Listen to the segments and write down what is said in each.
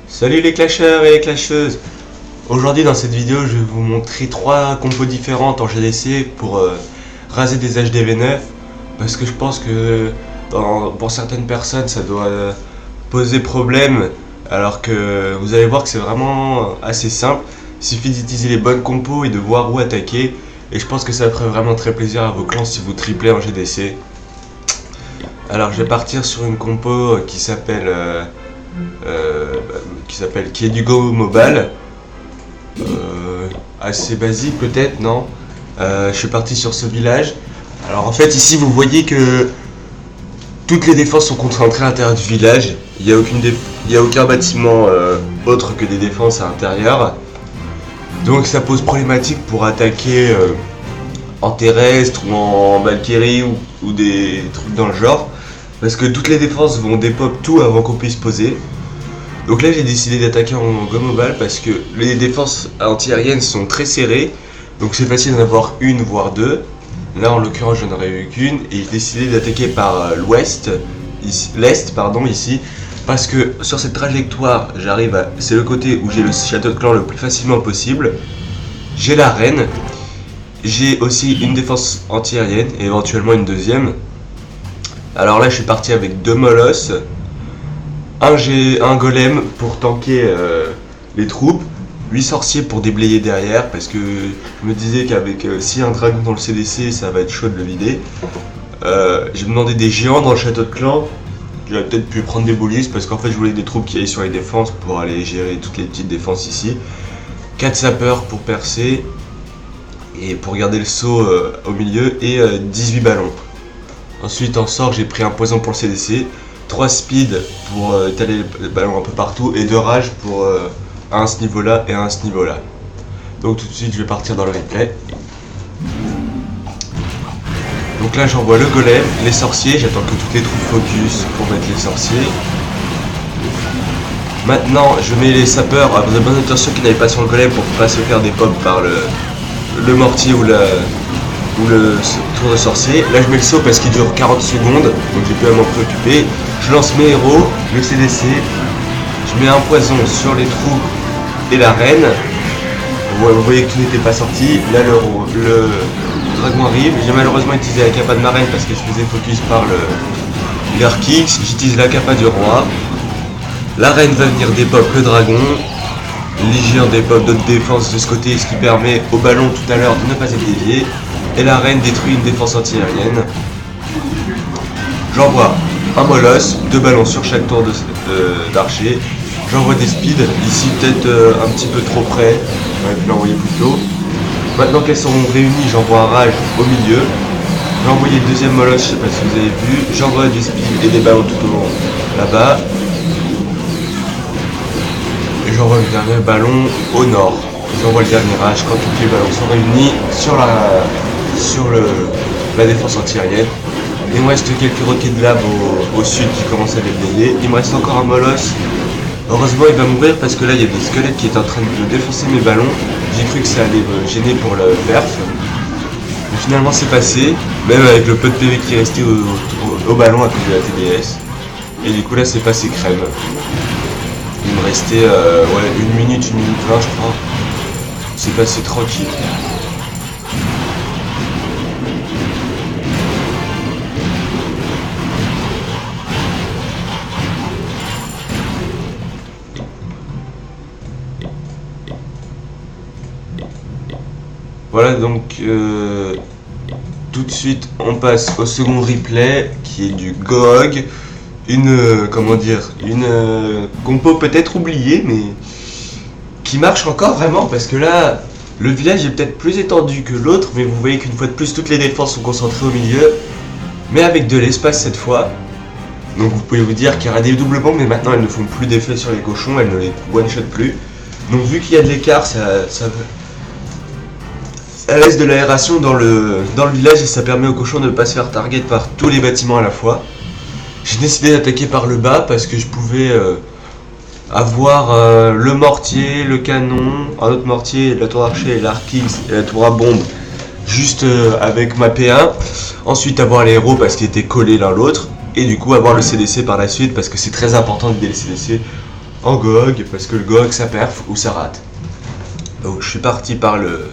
Salut les clasheurs et les clasheuses. Aujourd'hui dans cette vidéo je vais vous montrer trois compos différentes en GDC pour raser des HDV9 parce que je pense que pour certaines personnes ça doit poser problème, alors que vous allez voir que c'est vraiment assez simple. Il suffit d'utiliser les bonnes compos et de voir où attaquer, et je pense que ça ferait vraiment très plaisir à vos clans si vous triplez en GDC. Alors je vais partir sur une compo qui s'appelle qui est du Go Mobile, assez basique peut-être, non? Je suis parti sur ce village. Alors en fait ici vous voyez que toutes les défenses sont concentrées à l'intérieur du village. Il n'y a aucun bâtiment autre que des défenses à l'intérieur. Donc ça pose problématique pour attaquer en terrestre ou en Valkyrie ou des trucs dans le genre. Parce que toutes les défenses vont dépop tout avant qu'on puisse poser. Donc là j'ai décidé d'attaquer en Go Mobile parce que les défenses anti-aériennes sont très serrées. Donc c'est facile d'en avoir une voire deux. Là en l'occurrence j'en aurais eu qu'une. Et j'ai décidé d'attaquer par l'est ici. Parce que sur cette trajectoire c'est le côté où j'ai le château de clan le plus facilement possible. J'ai la reine. J'ai aussi une défense anti-aérienne et éventuellement une deuxième. Alors là je suis parti avec deux molosses, un golem pour tanker les troupes, 8 sorciers pour déblayer derrière, parce que je me disais qu'avec si un dragon dans le CDC ça va être chaud de le vider. J'ai demandé des géants dans le château de clan. J'aurais peut-être pu prendre des boulistes parce qu'en fait je voulais des troupes qui aillent sur les défenses pour aller gérer toutes les petites défenses ici. 4 sapeurs pour percer et pour garder le saut au milieu, et 18 ballons. Ensuite en sort j'ai pris un poison pour le CDC, 3 speed pour étaler les ballons un peu partout, et 2 rage pour un à ce niveau là et un à ce niveau là. Donc tout de suite je vais partir dans le replay. Donc là j'envoie le golem, les sorciers, j'attends que toutes les troupes focus pour mettre les sorciers. Maintenant je mets les sapeurs, vous avez bien attention qu'ils n'aillent pas sur le golem pour ne pas se faire des pop par le mortier ou le tour de sorcier. Là je mets le saut parce qu'il dure 40 secondes, donc j'ai pu m'en préoccuper. Je lance mes héros, le CDC, je mets un poison sur les troupes et la reine. Vous voyez que tout n'était pas sorti. Là le dragon arrive. J'ai malheureusement utilisé la capa de ma reine parce que je faisais focus par leur kicks. J'utilise la capa du roi. La reine va venir dépop le dragon. Légion dépop d'autres défenses de ce côté, ce qui permet au ballon tout à l'heure de ne pas être dévié. Et la reine détruit une défense anti-aérienne. J'envoie un molosse, 2 ballons sur chaque tour d'archer. J'envoie des speeds, ici peut-être un petit peu trop près, j'aurais pu l'envoyer plus tôt. Maintenant qu'elles seront réunies, j'envoie un rage au milieu. J'ai envoyé le deuxième molosse, je sais pas si vous avez vu. J'envoie des speeds et des ballons tout au long là-bas. Et j'envoie le dernier ballon au nord. J'envoie le dernier rage quand tous les ballons sont réunis sur la défense anti-aérienne. Il me reste quelques roquettes de lave au sud qui commencent à déblayer. Il me reste encore un molosse. Heureusement il va mourir parce que là il y a des squelettes qui étaient en train de défoncer mes ballons. J'ai cru que ça allait me gêner pour le perf. Mais finalement c'est passé, même avec le peu de PV qui restait au ballon à cause de la TDS. Et du coup là c'est passé crème. Il me restait 1 minute 20 je crois. C'est passé tranquille. Voilà, donc tout de suite on passe au second replay qui est du GOG. Une compo peut-être oubliée mais qui marche encore vraiment, parce que là le village est peut-être plus étendu que l'autre, mais vous voyez qu'une fois de plus toutes les défenses sont concentrées au milieu, mais avec de l'espace cette fois. Donc vous pouvez vous dire qu'il y aura des doubles bombes, mais maintenant elles ne font plus d'effet sur les cochons, elles ne les one-shot plus. Donc vu qu'il y a de l'écart, ça laisse de l'aération dans le village et ça permet aux cochons de ne pas se faire target par tous les bâtiments à la fois. J'ai décidé d'attaquer par le bas parce que je pouvais avoir le mortier, le canon, un autre mortier, la tour d'archer, l'arc X et la tour à bombe juste avec ma P1. Ensuite avoir les héros parce qu'ils étaient collés l'un l'autre. Et du coup avoir le CDC par la suite parce que c'est très important d'aider les CDC en Gohog parce que le Gohog ça perf ou ça rate. Donc je suis parti par le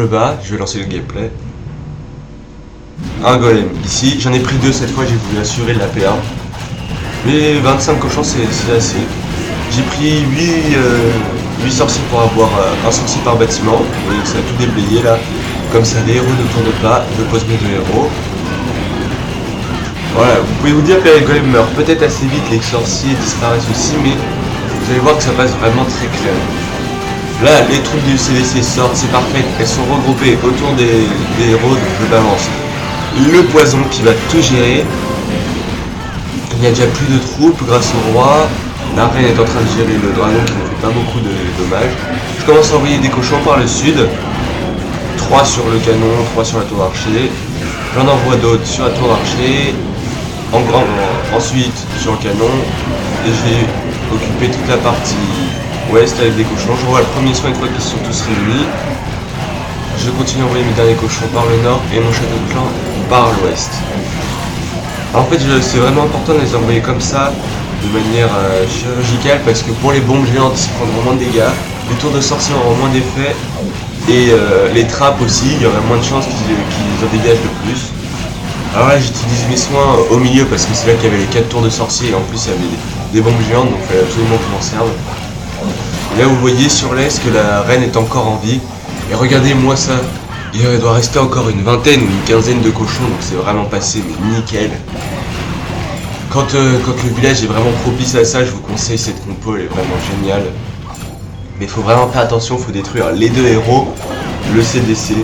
bas, je vais lancer le gameplay. Un golem ici, j'en ai pris 2 cette fois, j'ai voulu assurer la P1. Mais 25 cochons c'est assez. J'ai pris 8 sorciers pour avoir un sorcier par bâtiment. Et ça a tout déblayé là. Comme ça les héros ne tournent pas, je pose mes 2 héros. Voilà, vous pouvez vous dire que les golems meurent peut-être assez vite, les sorciers disparaissent aussi, mais vous allez voir que ça passe vraiment très crème. Là, les troupes du CDC sortent, c'est parfait, elles sont regroupées autour des héros, donc je balance le poison qui va tout gérer. Il n'y a déjà plus de troupes grâce au roi, la reine est en train de gérer le dragon qui ne fait pas beaucoup de dommages. Je commence à envoyer des cochons par le sud, 3 sur le canon, 3 sur la tour d'archer, j'en envoie d'autres sur la tour d'archer. Ensuite sur le canon, et j'ai occupé toute la partie ouest avec des cochons. Je vois le premier soin une fois qu'ils sont tous réunis. Je continue à envoyer mes derniers cochons par le nord et mon château de clan par l'ouest. En fait c'est vraiment important de les envoyer comme ça, de manière chirurgicale, parce que pour les bombes géantes ils prendront moins de dégâts, les tours de sorciers auront moins d'effets, et les trappes aussi, il y aurait moins de chances qu'ils en dégagent de plus. Alors là j'utilise mes soins au milieu parce que c'est là qu'il y avait les 4 tours de sorcier et en plus il y avait des bombes géantes, donc il fallait absolument que je m'en serve. Et là vous voyez sur l'est que la reine est encore en vie. Et regardez moi ça, il doit rester encore une vingtaine ou une quinzaine de cochons, donc c'est vraiment passé mais nickel. Quand le village est vraiment propice à ça, je vous conseille cette compo, elle est vraiment géniale. Mais il faut vraiment faire attention, il faut détruire les 2 héros, le CDC.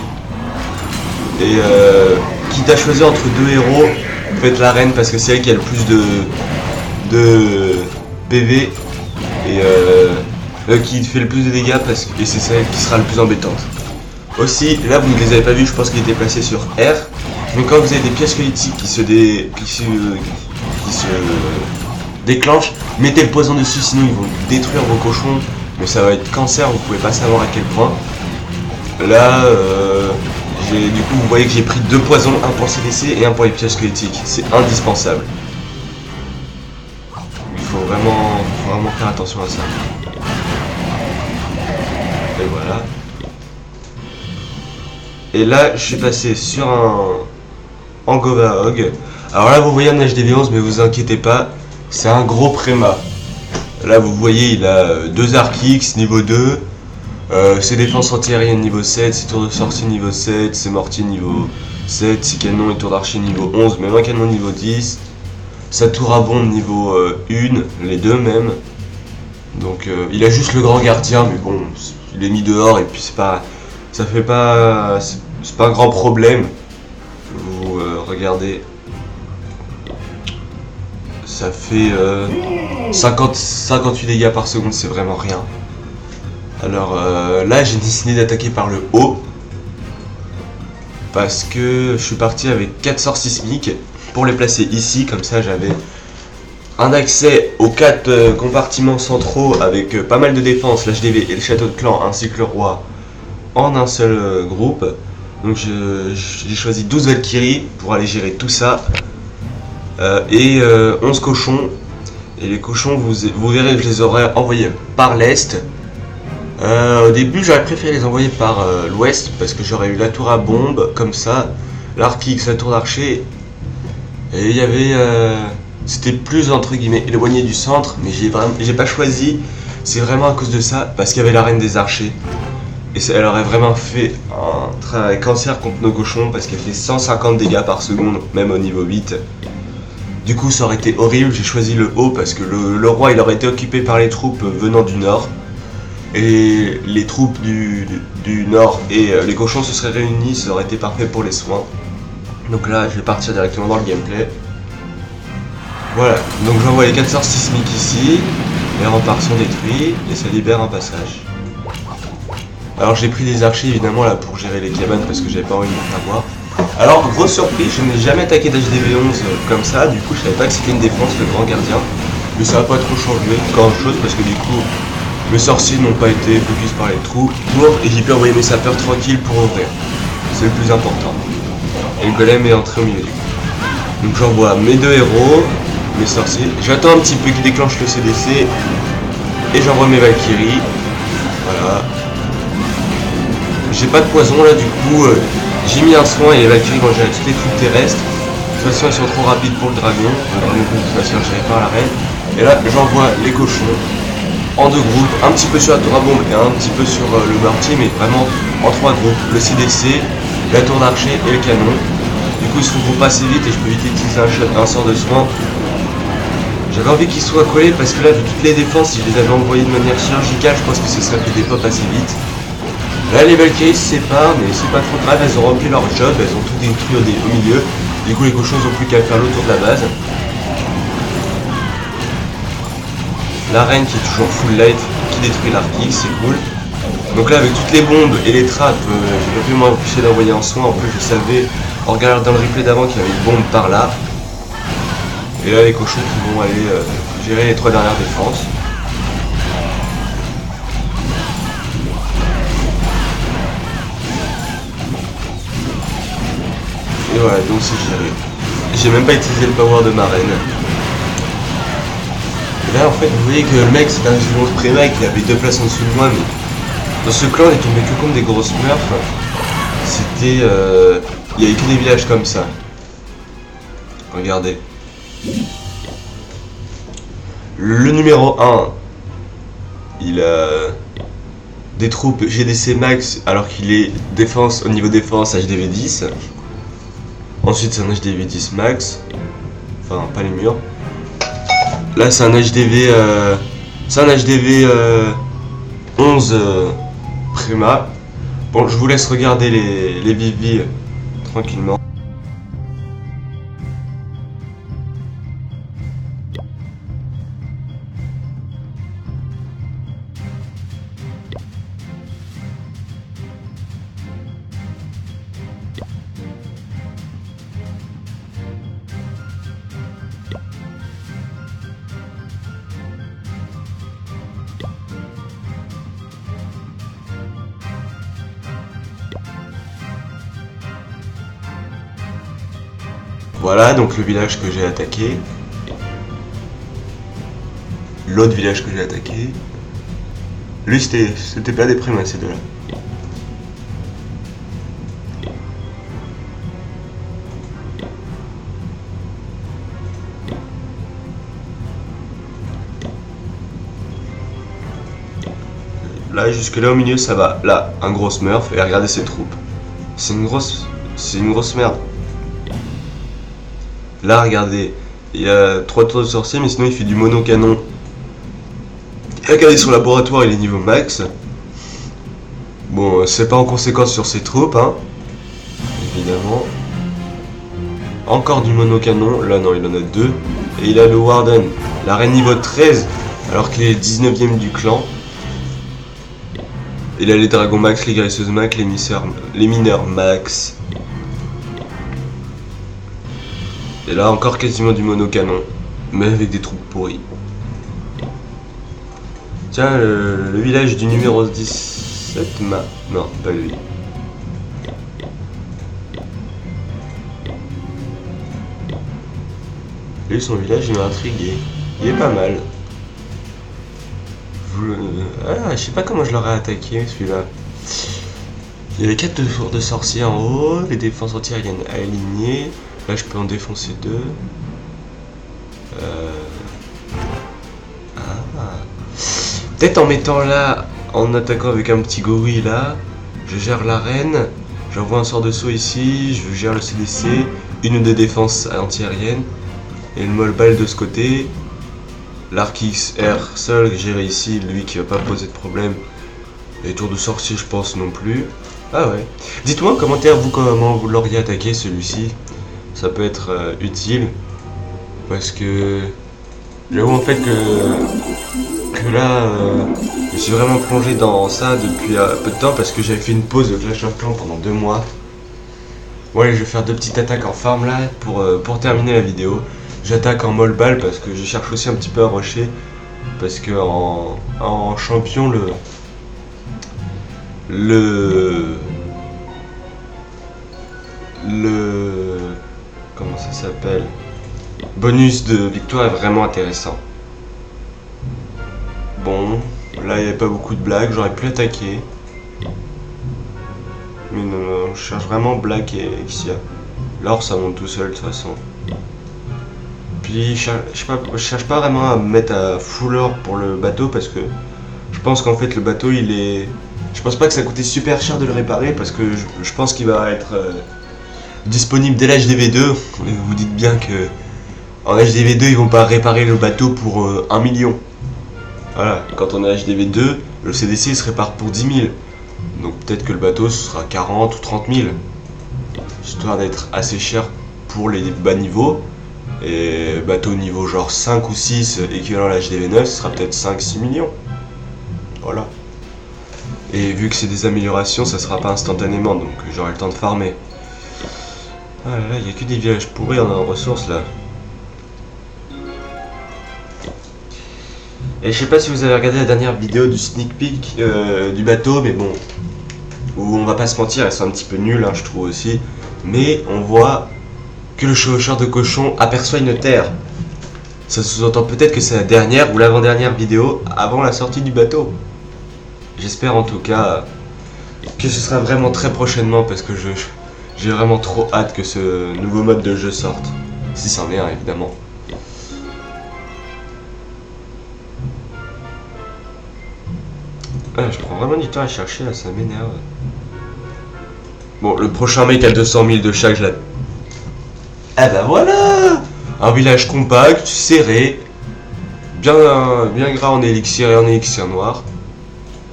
Et quitte à choisir entre 2 héros, faites la reine parce que c'est elle qui a le plus de PV et qui fait le plus de dégâts et c'est celle qui sera le plus embêtante. Aussi, là vous ne les avez pas vus, je pense qu'il était placé sur R. Mais quand vous avez des pièces squelettiques qui se déclenchent, mettez le poison dessus, sinon ils vont détruire vos cochons. Mais ça va être cancer, vous pouvez pas savoir à quel point. Là, du coup vous voyez que j'ai pris 2 poisons, un pour CDC et un pour les pièces squelettiques. C'est indispensable. Il faut vraiment faire attention à ça. Et voilà. Et là je suis passé sur un Gohog. Alors là vous voyez un HDV11 mais vous inquiétez pas, c'est un gros préma. Là vous voyez il a 2 arcs X niveau 2. Ses défenses antiaériennes niveau 7, ses tours de sortie niveau 7, ses mortiers niveau 7, ses canons et tours d'archer niveau 11, même un canon niveau 10, sa tour à bombe niveau 1, les 2 même. Donc il a juste le grand gardien, mais bon, il est mis dehors et puis c'est pas un grand problème. Vous regardez, ça fait 58 dégâts par seconde, c'est vraiment rien. Alors là j'ai décidé d'attaquer par le haut parce que je suis parti avec 4 sorts sismiques pour les placer ici, comme ça j'avais un accès aux 4 compartiments centraux avec pas mal de défense, l'HDV et le château de clan ainsi que le roi en un seul groupe. Donc j'ai choisi 12 Valkyries pour aller gérer tout ça et 11 cochons. Et les cochons vous verrez que je les aurais envoyés par l'est. Au début j'aurais préféré les envoyer par l'ouest parce que j'aurais eu la tour à bombe comme ça, l'arc X, la tour d'archer, et il y avait c'était plus entre guillemets éloigné du centre, mais j'ai pas choisi, c'est vraiment à cause de ça, parce qu'il y avait la reine des archers et elle aurait vraiment fait un travail cancer contre nos cochons parce qu'elle fait 150 dégâts par seconde même au niveau 8. Du coup ça aurait été horrible, j'ai choisi le haut parce que le roi il aurait été occupé par les troupes venant du nord. Et les troupes du nord et les cochons se seraient réunis, ça aurait été parfait pour les soins. Donc là je vais partir directement dans le gameplay. Voilà, donc j'envoie les 4 sorts sismiques ici, les remparts sont détruits et ça libère un passage. Alors j'ai pris des archers évidemment là pour gérer les cabanes parce que j'avais pas envie de m'en avoir. Alors grosse surprise, je n'ai jamais attaqué d'HDV11 comme ça, du coup je savais pas que c'était une défense le grand gardien. Mais ça va pas trop changer grand chose parce que du coup mes sorciers n'ont pas été focus par les trous et j'ai pu envoyer mes sapeurs tranquilles pour ouvrir. C'est le plus important. Et le golem est entré au milieu du coup. Donc j'envoie mes 2 héros, mes sorciers. J'attends un petit peu qu'ils déclenchent le CDC et j'envoie mes Valkyries. Voilà. J'ai pas de poison là, du coup j'ai mis un soin et les Valkyries vont gérer toutes les troupes terrestres. De toute façon, ils sont trop rapides pour le dragon. De toute façon, j'avais pas la reine. Et là, j'envoie les cochons en 2 groupes, un petit peu sur la tour à bombe et un petit peu sur le mortier, mais vraiment en 3 groupes. Le CDC, la tour d'archer et le canon. Du coup, ils se regroupent assez vite et je peux éviter d'utiliser un sort de soin. J'avais envie qu'ils soient collés parce que là, vu toutes les défenses, si je les avais envoyés de manière chirurgicale, je pense que ce serait fait des pop assez vite. Là, les Valkyries se séparent, mais c'est pas trop grave, elles ont rempli leur job, elles ont tout détruit au milieu. Du coup, les cochons ils ont plus qu'à faire le tour de la base. La reine qui est toujours full light, qui détruit l'arc-X, c'est cool. Donc là, avec toutes les bombes et les trappes, j'ai pas pu m'empêcher d'envoyer un soin. En plus, je savais, en regardant dans le replay d'avant, qu'il y avait une bombe par là. Et là, les cochons qui vont aller gérer les 3 dernières défenses. Et voilà, donc c'est géré. J'ai même pas utilisé le power de ma reine. Et là, en fait, vous voyez que le mec, c'est un violon de préma qui avait 2 places en dessous de moi, mais dans ce clan, il est tombé que comme des grosses smurfs. C'était... il y avait que des villages comme ça. Regardez. Le numéro 1, il a des troupes GDC max alors qu'il est défense au niveau défense HDV 10. Ensuite c'est un HDV 10 max. Enfin pas les murs. Là c'est un HDV 11 Prima. Bon, je vous laisse regarder les Vivi tranquillement. Voilà donc le village que j'ai attaqué. L'autre village que j'ai attaqué. Lui c'était pas des primes ces deux-là. Là jusque là au milieu ça va. Là un gros smurf et regardez ses troupes. C'est une grosse merde. Là, regardez, il y a 3 tours de sorcier, mais sinon il fait du monocanon. Et regardez son laboratoire, il est niveau max. Bon, c'est pas en conséquence sur ses troupes, hein. Évidemment. Encore du monocanon, là non, il en a 2. Et il a le Warden, la reine niveau 13, alors qu'il est 19ème du clan. Il a les dragons max, les guérisseuses max, les mineurs max. Et là encore quasiment du monocanon, mais avec des troupes pourries. Tiens, le village du numéro 17 non, pas lui. Lui, son village, il m'a intrigué. Il est pas mal. Je sais pas comment je l'aurais attaqué, celui-là. Il y avait 4 tours de sorcier en haut, les défenses anti-aériennes alignées. Là, je peux en défoncer 2. Peut-être en mettant là, en attaquant avec un petit gorille là, je gère la reine, j'envoie un sort de saut ici, je gère le CDC, une ou 2 défenses anti-aériennes, et le Molbal de ce côté. L'arc XR seul géré ici, lui qui va pas poser de problème. Les tours de sorcier, je pense non plus. Ah ouais. Dites-moi en commentaire, vous, comment vous l'auriez attaqué celui-ci. Ça peut être utile. Parce que j'avoue en fait que là, je suis vraiment plongé dans ça depuis peu de temps parce que j'avais fait une pause de Clash of Clans pendant 2 mois. Ouais, je vais faire 2 petites attaques en farm là pour terminer la vidéo. J'attaque en Molbal parce que je cherche aussi un petit peu à rusher. Parce que en champion, comment ça s'appelle? bonus de victoire est vraiment intéressant. Bon, là il n'y avait pas beaucoup de blagues, j'aurais pu attaquer. Mais non, je cherche vraiment Black et Xia. L'or ça monte tout seul de toute façon. Puis je cherche pas vraiment à me mettre à full or pour le bateau parce que je pense qu'en fait le bateau il est... Je pense pas que ça coûtait super cher de le réparer parce que je pense qu'il va être disponible dès l'HDV2. Et vous vous dites bien que en HDV2 ils vont pas réparer le bateau pour 1 million. Voilà, quand on est HDV2, le CDC il se répare pour 10 000. Donc peut-être que le bateau ce sera 40 ou 30 000. Histoire d'être assez cher pour les bas niveaux. Et bateau niveau genre 5 ou 6 équivalent à l'HDV9, ce sera peut-être 5-6 millions. Voilà. Et vu que c'est des améliorations, ça sera pas instantanément, donc j'aurai le temps de farmer. Ah là là, il n'y a que des villages pourris en ressources là. Et je sais pas si vous avez regardé la dernière vidéo du sneak peek du bateau, mais bon, où on va pas se mentir, elles sont un petit peu nulles, hein, je trouve aussi. Mais on voit que le chevaucheur de cochon aperçoit une terre. Ça sous-entend peut-être que c'est la dernière ou l'avant-dernière vidéo avant la sortie du bateau. J'espère en tout cas que ce sera vraiment très prochainement parce que j'ai vraiment trop hâte que ce nouveau mode de jeu sorte. Si c'en est un évidemment. Ah, je prends vraiment du temps à chercher là, ça m'énerve. Bon, le prochain mec à 200 000 de chaque, je la... Ah bah voilà! Un village compact, serré, bien gras en élixir et en élixir noir.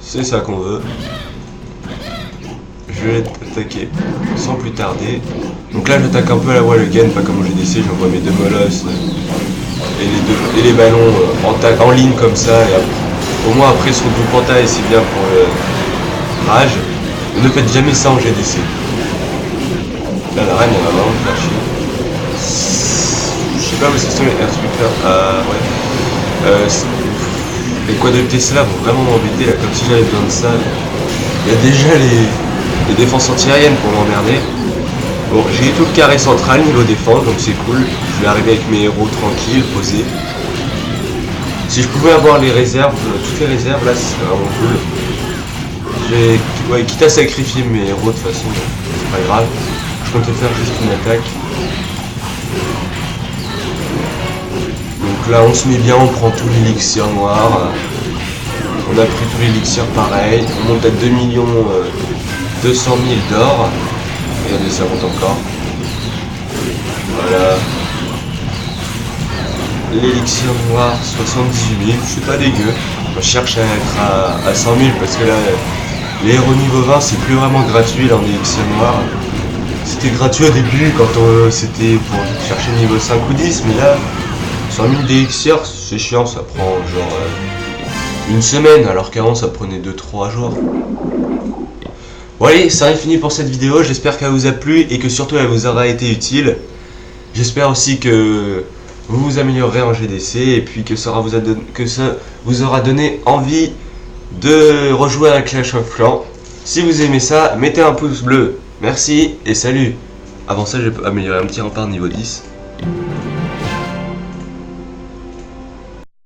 C'est ça qu'on veut. Je vais attaquer sans plus tarder. Donc là j'attaque un peu à la wall again, pas comme au GDC, j'envoie mes 2 molosses et les ballons en ligne comme ça. Et après, au moins après son double pentail c'est bien pour le rage. Ne faites jamais ça en GDC. Là la reine elle va vraiment flasher. Je sais pas où ce sont les air sweepers. Ouais. Les quadruples Tesla vont vraiment m'embêter là, comme si j'avais besoin de ça. Il y a déjà les défenses antiaériennes pour m'emmerder. Bon, j'ai tout le carré central niveau défense, donc c'est cool. Je vais arriver avec mes héros tranquilles, posés. Si je pouvais avoir les réserves, toutes les réserves là, ce serait vraiment cool. Ouais, quitte à sacrifier mes héros de toute façon, c'est pas grave. Je comptais faire juste une attaque. Donc là on se met bien, on prend tout l'élixir noir. On a pris tout l'élixir pareil. On monte à 2 200 000 d'or. Regardez, ça monte encore. Voilà. L'élixir noir 78 000, c'est pas dégueu. On cherche à être à 100 000 parce que là les héros niveau 20 c'est plus vraiment gratuit là en élixir noir. C'était gratuit au début quand c'était pour chercher niveau 5 ou 10, mais là 100 000 d'élixir c'est chiant, ça prend genre une semaine alors qu'avant ça prenait 2-3 jours. Bon allez, ça arrive fini pour cette vidéo, j'espère qu'elle vous a plu et que surtout elle vous aura été utile. J'espère aussi que vous vous améliorerez en GDC et puis que ça vous aura donné envie de rejouer à Clash of Clans. Si vous aimez ça, mettez un pouce bleu. Merci et salut. Avant ça, je vais améliorer un petit rempart niveau 10.